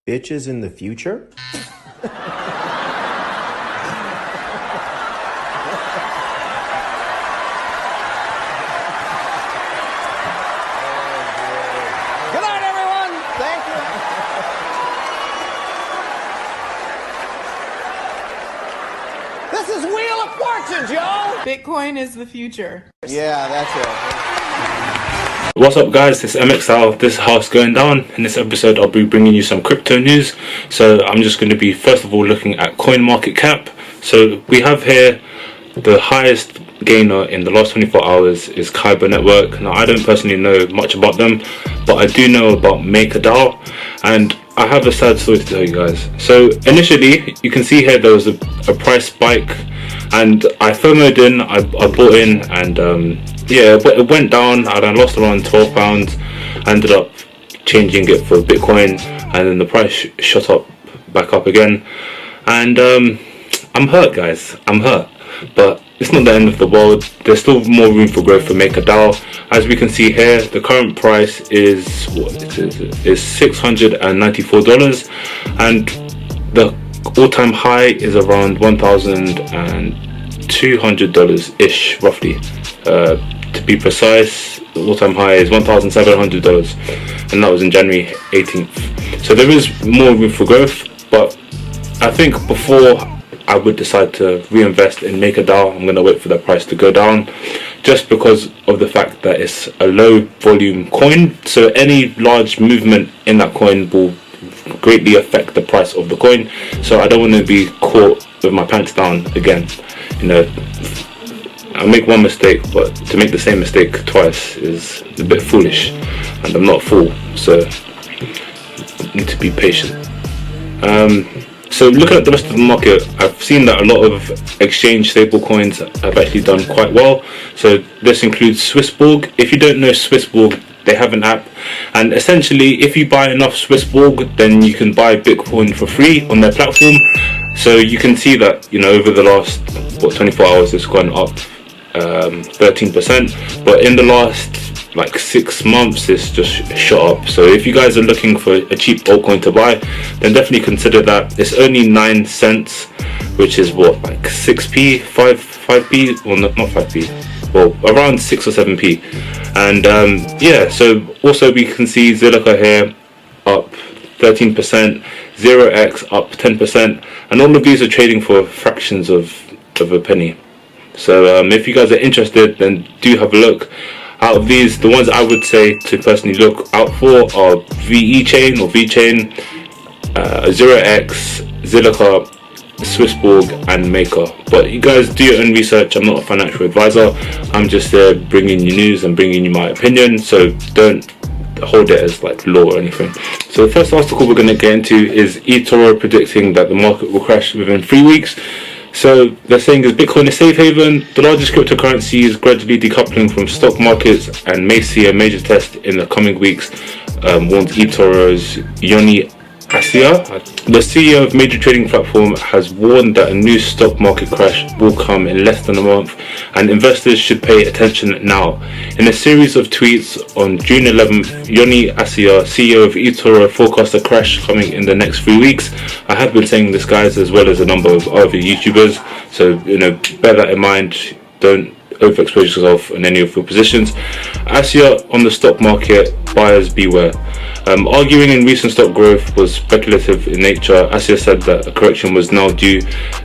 Bitches in the future? This is Wheel of Fortune, Joe! Bitcoin is the future. Yeah, that's it. What's up guys, it's MXL. This is how it's going down. In this episode I'll be bringing you some crypto news. So I'm just going to be first of all looking at coin market cap. So we have here the highest gainer in the last 24 hours is Kyber Network. Now I don't personally know much about them, but I do know about MakerDAO, and I have a sad story to tell you guys. So initially you can see here there was a price spike, and I FOMO'd in, I bought in, and yeah, it went down and I lost around £12. I ended up changing it for Bitcoin, and then the price shot up back up again, and I'm hurt guys, I'm hurt, but it's not the end of the world. There's still more room for growth for MakerDAO. As we can see here, the current price is $694, and the all-time high is around $1,200 ish, roughly. To be precise, the all-time high is $1,700, and that was in January 18th. So there is more room for growth, but I think before I would decide to reinvest in MakerDAO, I'm going to wait for the price to go down, just because of the fact that it's a low volume coin. So any large movement in that coin will greatly affect the price of the coin. So I don't want to be caught with my pants down again. You know, I make one mistake, but to make the same mistake twice is a bit foolish, and I'm not a fool, so need to be patient. So looking at the rest of the market, I've seen that a lot of exchange stablecoins have actually done quite well. So this includes Swissborg. If you don't know Swissborg, they have an app, and essentially if you buy enough Swissborg, then you can buy Bitcoin for free on their platform. So you can see that, you know, over the last 24 hours it's gone up 13%, but in the last like 6 months it's just shot up. So if you guys are looking for a cheap altcoin to buy, then definitely consider that. It's only 9 cents, which is what, like 6p, 5p, well not 5p, well around 6 or 7p. And yeah, so also we can see Zilliqa here up 13%, 0x up 10%, and all of these are trading for fractions of a penny. So if you guys are interested, then do have a look. Out of these, the ones I would say to personally look out for are VE Chain or VChain, 0x, Zilliqa, Swissborg, and Maker. But you guys do your own research. I'm not a financial advisor. I'm just bringing you news and bringing you my opinion. So don't hold it as like law or anything. So the first article we're going to get into is eToro predicting that the market will crash within 3 weeks. So they're saying that Bitcoin is safe haven. The largest cryptocurrency is gradually decoupling from stock markets and may see a major test in the coming weeks, warns eToro's Yoni Asia. The CEO of major trading platform has warned that a new stock market crash will come in less than a month, and investors should pay attention now. In a series of tweets on June 11th, Yoni Asia, CEO of eToro, forecast a crash coming in the next 3 weeks. I have been saying this, guys, as well as a number of other YouTubers, so you know, bear that in mind. Don't overexpose yourself in any of your positions. Asia on the stock market, buyers beware. Arguing in recent stock growth was speculative in nature, Asia said that a correction was now due.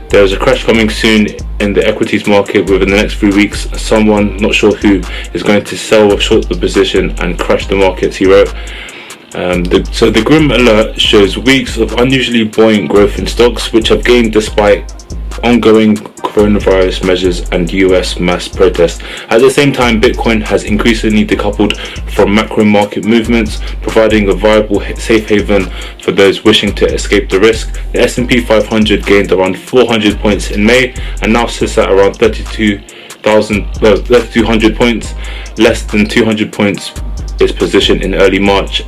There is a crash coming soon in the equities market within the next 3 weeks. Someone, not sure who, is going to sell or short the position and crash the markets, he wrote. So the grim alert shows weeks of unusually buoyant growth in stocks, which have gained despite ongoing coronavirus measures and US mass protests. At the same time, Bitcoin has increasingly decoupled from macro market movements, providing a viable safe haven for those wishing to escape the risk. The S&P 500 gained around 400 points in May and now sits at around 3,200 points, less than 200 points its position in early March.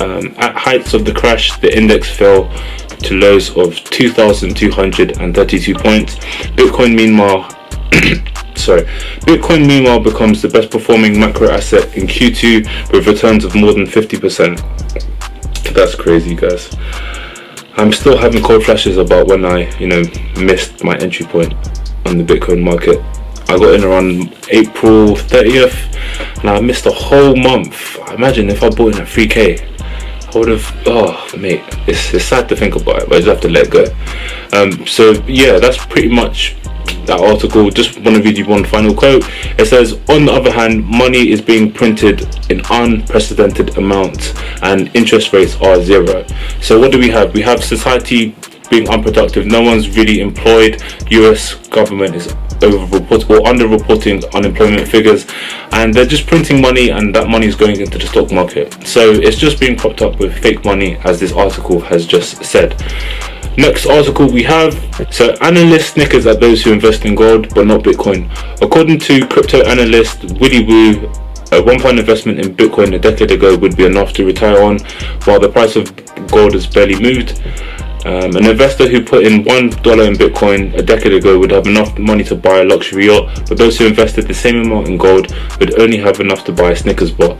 At heights of the crash, the index fell to lows of 2,232 points. Bitcoin meanwhile becomes the best performing macro asset in Q2 with returns of more than 50%. That's crazy, guys. I'm still having cold flashes about when I, missed my entry point on the Bitcoin market. I got in around April 30th, and I missed a whole month. Imagine if I bought in at 3k. I would have, mate, it's sad to think about it, but I just have to let it go. So yeah, that's pretty much that article. Just want to read you one final quote. It says, on the other hand, money is being printed in unprecedented amounts and interest rates are zero. So what do we have? We have society being unproductive. No one's really employed. US government is underreporting unemployment figures, and they're just printing money, and that money is going into the stock market. So it's just being propped up with fake money, as this article has just said. Next article we have, so analysts snickers at those who invest in gold but not Bitcoin. According to crypto analyst Willy Woo, a £1 investment in Bitcoin a decade ago would be enough to retire on, while the price of gold has barely moved. An investor who put in $1 in Bitcoin a decade ago would have enough money to buy a luxury yacht, but those who invested the same amount in gold would only have enough to buy a Snickers bar.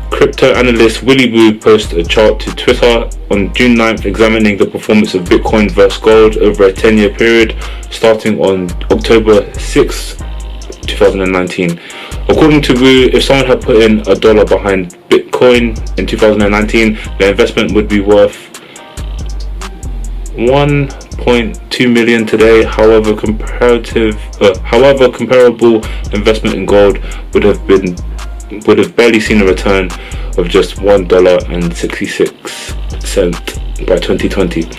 Crypto analyst Willy Woo posted a chart to Twitter on June 9th examining the performance of Bitcoin versus gold over a 10-year period starting on October 6, 2019. According to Woo, if someone had put in $1 behind Bitcoin in 2019, their investment would be worth 1.2 million today. However, comparable investment in gold would have barely seen a return of just $1.66 by 2020.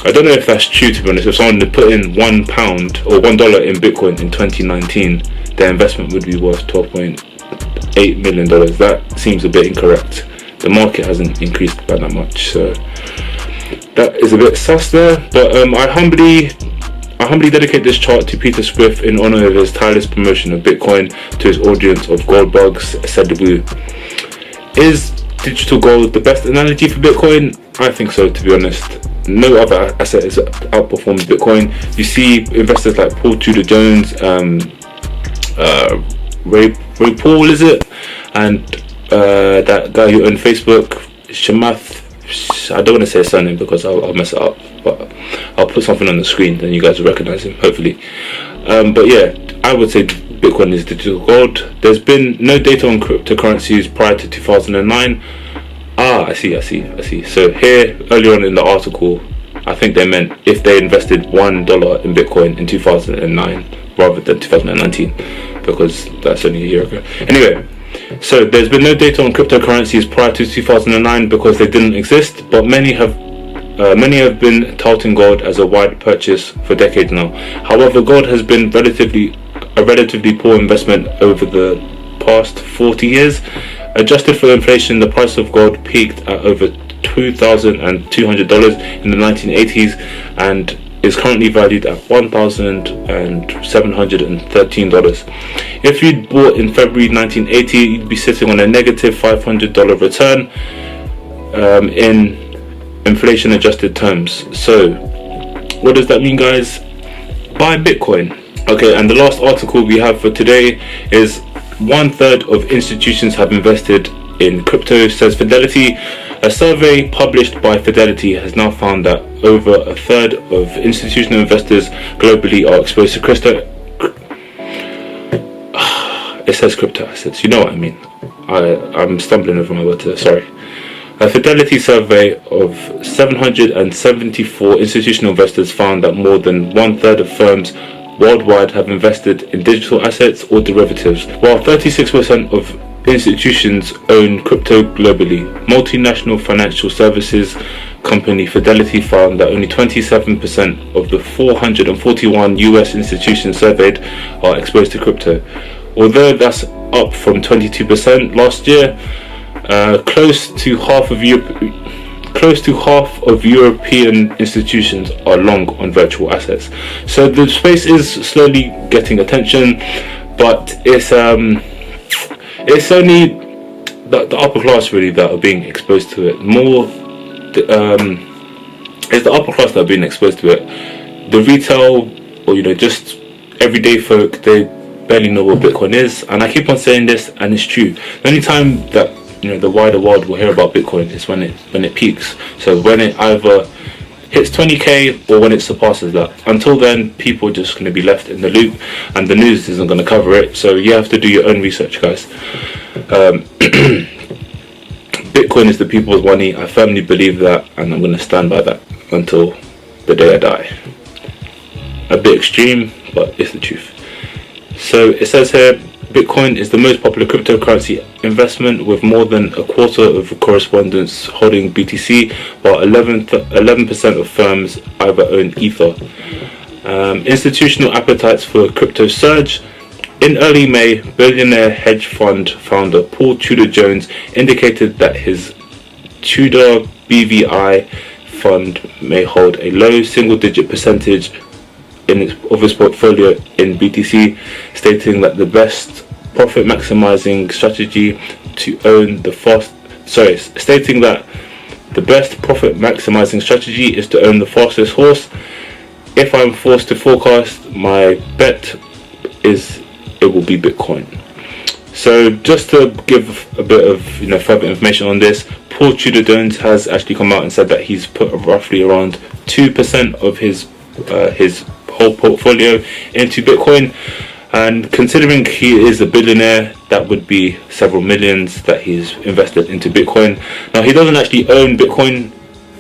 I don't know if that's true, to be honest. If someone had put in £1 or $1 in Bitcoin in 2019, their investment would be worth $12.8 million. That seems a bit incorrect. The market hasn't increased by that much, so that is a bit sus there. But I humbly dedicate this chart to Peter Swift in honor of his tireless promotion of Bitcoin to his audience of gold bugs, said Woo. Is digital gold the best analogy for Bitcoin? I think so, to be honest. No other asset has outperformed Bitcoin. You see investors like Paul Tudor Jones, Ray Paul, is it? And that guy who owned Facebook, Shamath. I don't want to say his surname because I'll mess it up, but I'll put something on the screen, then you guys will recognize him, hopefully. But yeah, I would say Bitcoin is digital gold. There's been no data on cryptocurrencies prior to 2009. I see. So here, earlier on in the article, I think they meant if they invested $1 in Bitcoin in 2009 rather than 2019, because that's only a year ago. Anyway, so there's been no data on cryptocurrencies prior to 2009 because they didn't exist, but many have been touting gold as a wide purchase for decades now. However, gold has been a relatively poor investment over the past 40 years. Adjusted for inflation, the price of gold peaked at over $2,200 in the 1980s and is currently valued at $1,713. If you'd bought in February 1980, you'd be sitting on a negative $500 return in inflation adjusted terms. So what does that mean, guys? Buy Bitcoin. Okay, and the last article we have for today is 1/3 of institutions have invested in crypto, says Fidelity. A survey published by Fidelity has now found that over 1/3 of institutional investors globally are exposed to crypto. It says crypto assets, you know what I mean. I'm stumbling over my words there, sorry. A Fidelity survey of 774 institutional investors found that more than 1/3 of firms worldwide have invested in digital assets or derivatives, while 36% of institutions own crypto globally. Multinational financial services company Fidelity found that only 27% of the 441 US institutions surveyed are exposed to crypto. Although that's up from 22% last year, close to half of European institutions are long on virtual assets. So the space is slowly getting attention, but it's only the upper class really that are being exposed to it. It's the upper class that are being exposed to it. The retail, or just everyday folk, they barely know what Bitcoin is, and I keep on saying this, and it's true. The only time that the wider world will hear about Bitcoin is when it peaks. So when it either hits 20k or when it surpasses that. Until then, people are just going to be left in the loop, and the news isn't going to cover it. So you have to do your own research, guys. Bitcoin is the people's money. I firmly believe that, and I'm going to stand by that until the day I die. A bit extreme, but it's the truth. So it says here, Bitcoin is the most popular cryptocurrency investment, with more than a quarter of correspondents holding BTC, while 11% of firms either own Ether. Institutional appetites for crypto surge. In early May, billionaire hedge fund founder Paul Tudor Jones indicated that his Tudor BVI fund may hold a low single-digit percentage of his portfolio in BTC, stating that the best profit maximizing strategy to own the fastest horse. If I'm forced to forecast, my bet is it will be Bitcoin. So just to give a bit of further information on this, Paul Tudor Jones has actually come out and said that he's put roughly around 2% of his whole portfolio into Bitcoin, and considering he is a billionaire, that would be several millions that he's invested into Bitcoin. Now, he doesn't actually own Bitcoin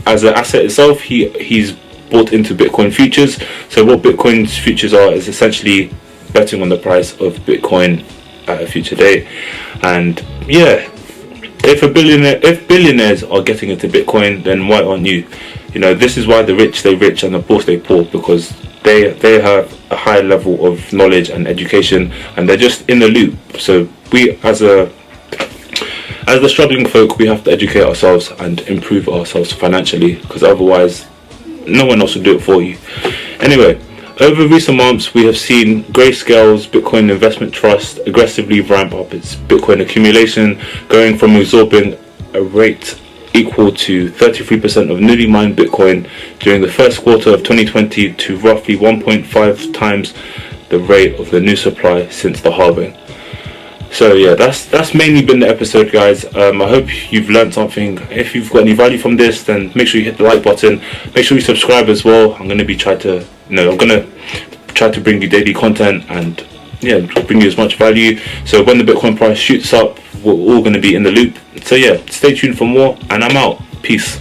as an asset itself. He's bought into Bitcoin futures. So what Bitcoin's futures are is essentially betting on the price of Bitcoin at a future date. And yeah, if billionaires are getting into Bitcoin, then why aren't you? This is why the rich stay rich and the poor stay poor, because they have a high level of knowledge and education, and they're just in the loop. So we, as the struggling folk, we have to educate ourselves and improve ourselves financially, because otherwise no one else will do it for you. Anyway, over recent months, we have seen Grayscale's Bitcoin investment trust aggressively ramp up its Bitcoin accumulation, going from absorbing a rate equal to 33% of newly mined Bitcoin during the first quarter of 2020 to roughly 1.5 times the rate of the new supply since the halving. So yeah, that's mainly been the episode, guys. I hope you've learned something. If you've got any value from this, then make sure you hit the like button. Make sure you subscribe as well. I'm gonna try to bring you daily content and bring you as much value. So when the Bitcoin price shoots up, we're all gonna be in the loop. So yeah, stay tuned for more, and I'm out. Peace.